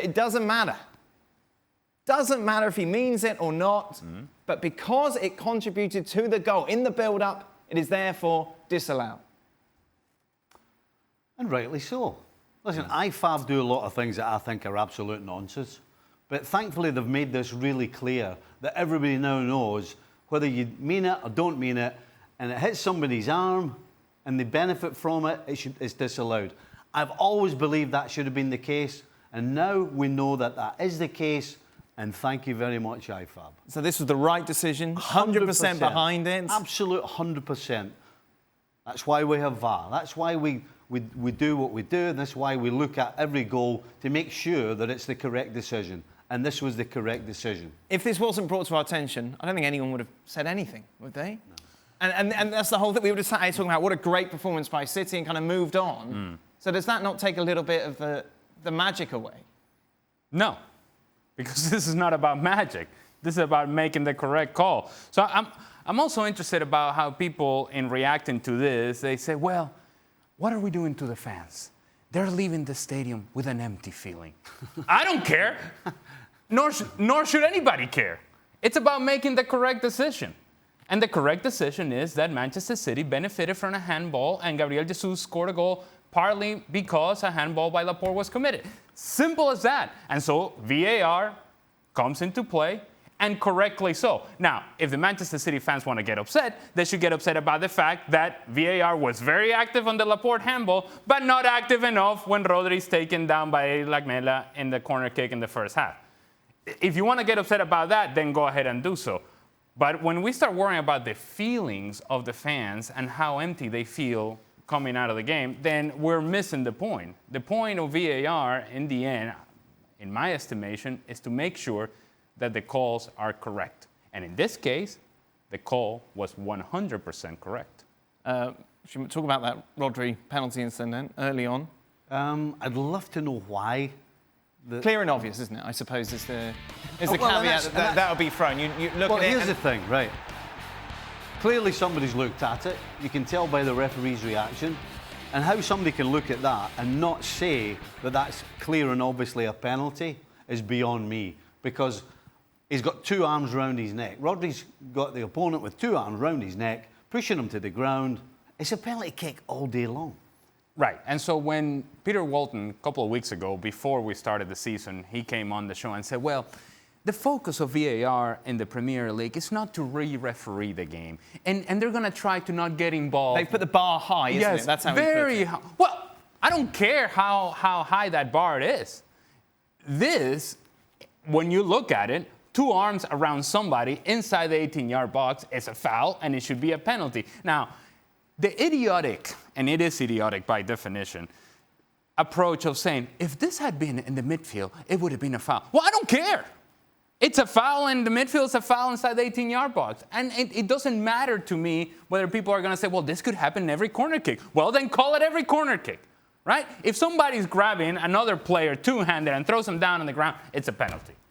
it doesn't matter. Doesn't matter if he means it or not, but because it contributed to the goal in the build-up, it is therefore disallowed. And rightly so. Listen, IFAB do a lot of things that I think are absolute nonsense, but thankfully they've made this really clear that everybody now knows whether you mean it or don't mean it, and it hits somebody's arm and they benefit from it, it's disallowed. I've always believed that should have been the case, and now we know that that is the case, and thank you very much, IFAB. So this was the right decision, 100% behind it? Absolute 100%. That's why we have VAR. That's why we do what we do, and that's why we look at every goal to make sure that it's the correct decision. And this was the correct decision. If this wasn't brought to our attention, I don't think anyone would have said anything, would they? No. And that's the whole thing. We would have sat here talking about what a great performance by City and kind of moved on. So does that not take a little bit of the magic away? No, because this is not about magic. This is about making the correct call. So I'm also interested about how people, in reacting to this, they say, well, what are we doing to the fans? They're leaving the stadium with an empty feeling. I don't care. Nor should anybody care. It's about making the correct decision. And the correct decision is that Manchester City benefited from a handball and Gabriel Jesus scored a goal partly because a handball by Laporte was committed. Simple as that. And so VAR comes into play, and correctly so. Now, if the Manchester City fans want to get upset, they should get upset about the fact that VAR was very active on the Laporte handball, but not active enough when Rodri is taken down by Erik Lamela in the corner kick in the first half. If you want to get upset about that, then go ahead and do so. But when we start worrying about the feelings of the fans and how empty they feel coming out of the game, then we're missing the point. The point of VAR, in the end, in my estimation, is to make sure that the calls are correct. And in this case, the call was 100% correct. Should we talk about that Rodri penalty incident early on? I'd love to know why. Clear and obvious, isn't it? I suppose is the caveat that would be thrown. You look at it. Here's the thing, right? Clearly somebody's looked at it. You can tell by the referee's reaction. And how somebody can look at that and not say that that's clear and obviously a penalty is beyond me. Because he's got two arms around his neck. Rodri's got the opponent with two arms around his neck, pushing him to the ground. It's a penalty kick all day long. Right. And so when Peter Walton, a couple of weeks ago, before we started the season, he came on the show and said, well, the focus of VAR in the Premier League is not to re-referee the game. And they're going to try to not get involved. They put the bar high, isn't it? That's how very high. Well, I don't care how high that bar is. This, when you look at it, two arms around somebody inside the 18-yard box is a foul, and it should be a penalty. Now, the idiotic, and it is idiotic by definition, approach of saying, if this had been in the midfield, it would have been a foul. Well, I don't care. It's a foul in the midfield, it's a foul inside the 18-yard box. And it doesn't matter to me whether people are going to say, well, this could happen in every corner kick. Well, then call it every corner kick, right? If somebody's grabbing another player two-handed and throws him down on the ground, it's a penalty.